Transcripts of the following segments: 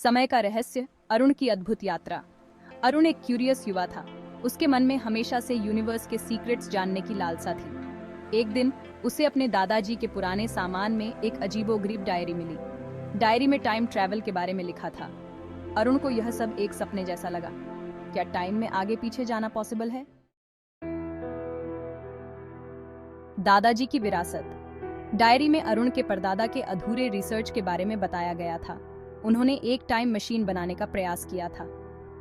समय का रहस्य, अरुण की अद्भुत यात्रा। अरुण एक क्यूरियस युवा था। उसके मन में हमेशा से यूनिवर्स के सीक्रेट्स जानने की लालसा थी। एक दिन उसे अपने दादाजी के पुराने सामान में एक अजीबोगरीब डायरी मिली। डायरी में टाइम ट्रैवल के बारे में लिखा था। अरुण को यह सब एक सपने जैसा लगा। क्या टाइम में आगे पीछे जाना पॉसिबल है? दादाजी की विरासत। डायरी में अरुण के परदादा के अधूरे रिसर्च के बारे में बताया गया था। उन्होंने एक टाइम मशीन बनाने का प्रयास किया था।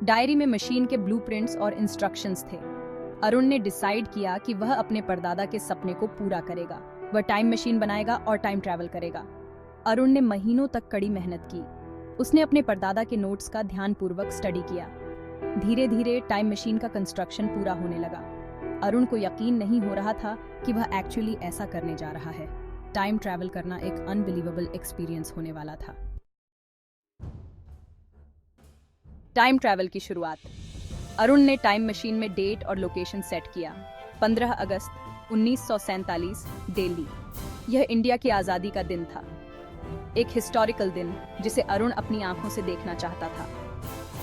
डायरी में मशीन के ब्लूप्रिंट्स और इंस्ट्रक्शंस थे। अरुण ने डिसाइड किया कि वह अपने परदादा के सपने को पूरा करेगा। वह टाइम मशीन बनाएगा और टाइम ट्रैवल करेगा। अरुण ने महीनों तक कड़ी मेहनत की। उसने अपने परदादा के नोट्स का ध्यानपूर्वक स्टडी किया। धीरे धीरे टाइम मशीन का कंस्ट्रक्शन पूरा होने लगा। अरुण को यकीन नहीं हो रहा था कि वह एक्चुअली ऐसा करने जा रहा है। टाइम ट्रैवल करना एक अनबिलीवेबल एक्सपीरियंस होने वाला था। टाइम ट्रैवल की शुरुआत। अरुण ने टाइम मशीन में डेट और लोकेशन सेट किया। 15 अगस्त 1947, दिल्ली। यह इंडिया की आज़ादी का दिन था। एक हिस्टोरिकल दिन जिसे अरुण अपनी आंखों से देखना चाहता था।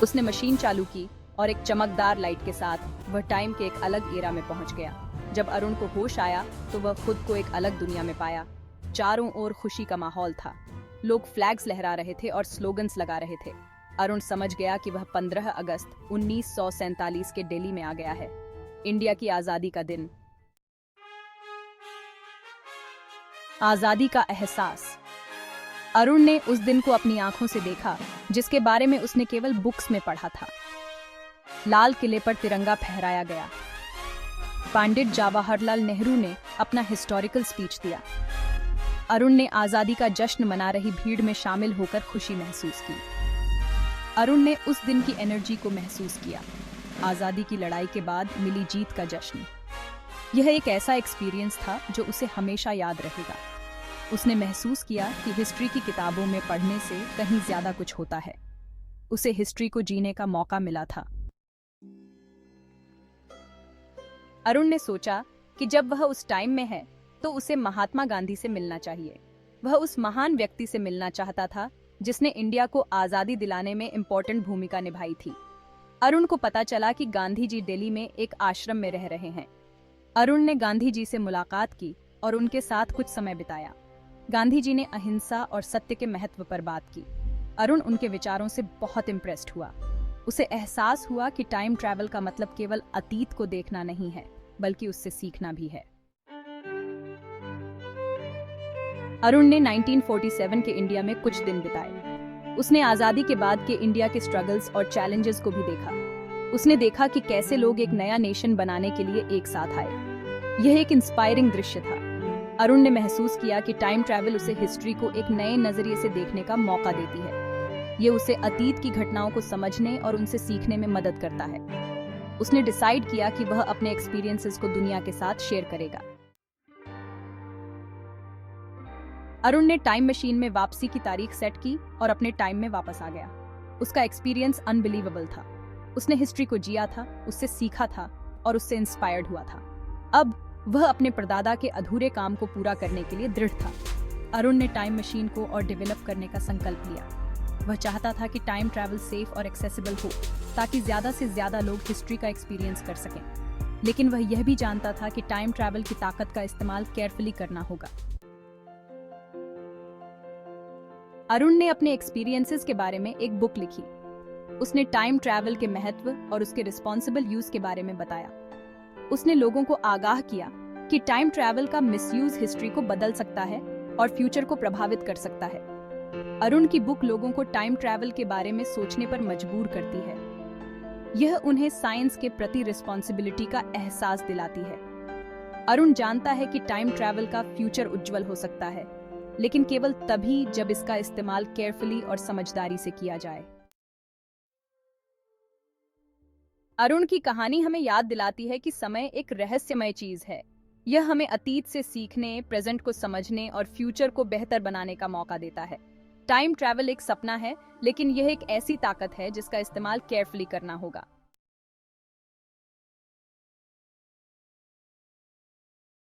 उसने मशीन चालू की और एक चमकदार लाइट के साथ वह टाइम के एक अलग एरा में पहुंच गया। जब अरुण को होश आया तो वह खुद को एक अलग दुनिया में पाया। चारों ओर खुशी का माहौल था। लोग फ्लैग्स लहरा रहे थे और स्लोगन्स लगा रहे थे। अरुण समझ गया कि वह 15 अगस्त 1947 के दिल्ली में आ गया है, इंडिया की आजादी का दिन। आजादी का एहसास। अरुण ने उस दिन को अपनी आंखों से देखा जिसके बारे में उसने केवल बुक्स में पढ़ा था। लाल किले पर तिरंगा फहराया गया। पंडित जवाहरलाल नेहरू ने अपना हिस्टोरिकल स्पीच दिया। अरुण ने आजादी का जश्न मना रही भीड़ में शामिल होकर खुशी महसूस की। अरुण ने उस दिन की एनर्जी को महसूस किया। आजादी की लड़ाई के बाद मिली जीत का जश्न। यह एक ऐसा एक्सपीरियंस था जो उसे हमेशा याद रहेगा। उसने महसूस किया कि हिस्ट्री की किताबों में पढ़ने से कहीं ज्यादा कुछ होता है। उसे हिस्ट्री को जीने का मौका मिला था। अरुण ने सोचा कि जब वह उस टाइम में है तो उसे महात्मा गांधी से मिलना चाहिए। वह उस महान व्यक्ति से मिलना चाहता था जिसने इंडिया को आजादी दिलाने में इम्पोर्टेंट भूमिका निभाई थी। अरुण को पता चला कि गांधी जी दिल्ली में एक आश्रम में रह रहे हैं। अरुण ने गांधी जी से मुलाकात की और उनके साथ कुछ समय बिताया। गांधी जी ने अहिंसा और सत्य के महत्व पर बात की। अरुण उनके विचारों से बहुत इम्प्रेस्ड हुआ। उसे एहसास हुआ कि टाइम ट्रैवल का मतलब केवल अतीत को देखना नहीं है, बल्कि उससे सीखना भी है। अरुण ने 1947 के इंडिया में कुछ दिन बिताए। उसने आजादी के बाद के इंडिया के स्ट्रगल्स और चैलेंजेस को भी देखा। उसने देखा कि कैसे लोग एक नया नेशन बनाने के लिए एक साथ आए। यह एक इंस्पायरिंग दृश्य था। अरुण ने महसूस किया कि टाइम ट्रैवल उसे हिस्ट्री को एक नए नजरिए से देखने का मौका देती है। ये उसे अतीत की घटनाओं को समझने और उनसे सीखने में मदद करता है। उसने डिसाइड किया कि वह अपने एक्सपीरियंसेस को दुनिया के साथ शेयर करेगा। अरुण ने टाइम मशीन में वापसी की तारीख सेट की और अपने टाइम में वापस आ गया। उसका एक्सपीरियंस अनबिलीवेबल था। उसने हिस्ट्री को जिया था, उससे सीखा था और उससे इंस्पायर्ड हुआ था। अब वह अपने परदादा के अधूरे काम को पूरा करने के लिए दृढ़ था। अरुण ने टाइम मशीन को और डेवलप करने का संकल्प लिया। वह चाहता था कि टाइम ट्रैवल सेफ और एक्सेसिबल हो ताकि ज्यादा से ज्यादा लोग हिस्ट्री का एक्सपीरियंस कर सकें। लेकिन वह यह भी जानता था कि टाइम ट्रैवल की ताकत का इस्तेमाल केयरफुली करना होगा। अरुण ने अपने एक्सपीरियंसेस के बारे में एक बुक लिखी। उसने टाइम ट्रैवल के महत्व और उसके रिस्पॉन्सिबल यूज के बारे में बताया। उसने लोगों को आगाह किया कि टाइम ट्रैवल का मिसयूज हिस्ट्री को बदल सकता है और फ्यूचर को प्रभावित कर सकता है। अरुण की बुक लोगों को टाइम ट्रैवल के बारे में सोचने पर मजबूर करती है। यह उन्हें साइंस के प्रति रिस्पॉन्सिबिलिटी का एहसास दिलाती है। अरुण जानता है कि टाइम ट्रैवल का फ्यूचर उज्जवल हो सकता है, लेकिन केवल तभी जब इसका इस्तेमाल केयरफुली और समझदारी से किया जाए। अरुण की कहानी हमें याद दिलाती है कि समय एक रहस्यमय चीज है। यह हमें अतीत से सीखने, प्रेजेंट को समझने और फ्यूचर को बेहतर बनाने का मौका देता है। टाइम ट्रैवल एक सपना है, लेकिन यह एक ऐसी ताकत है जिसका इस्तेमाल केयरफुली करना होगा।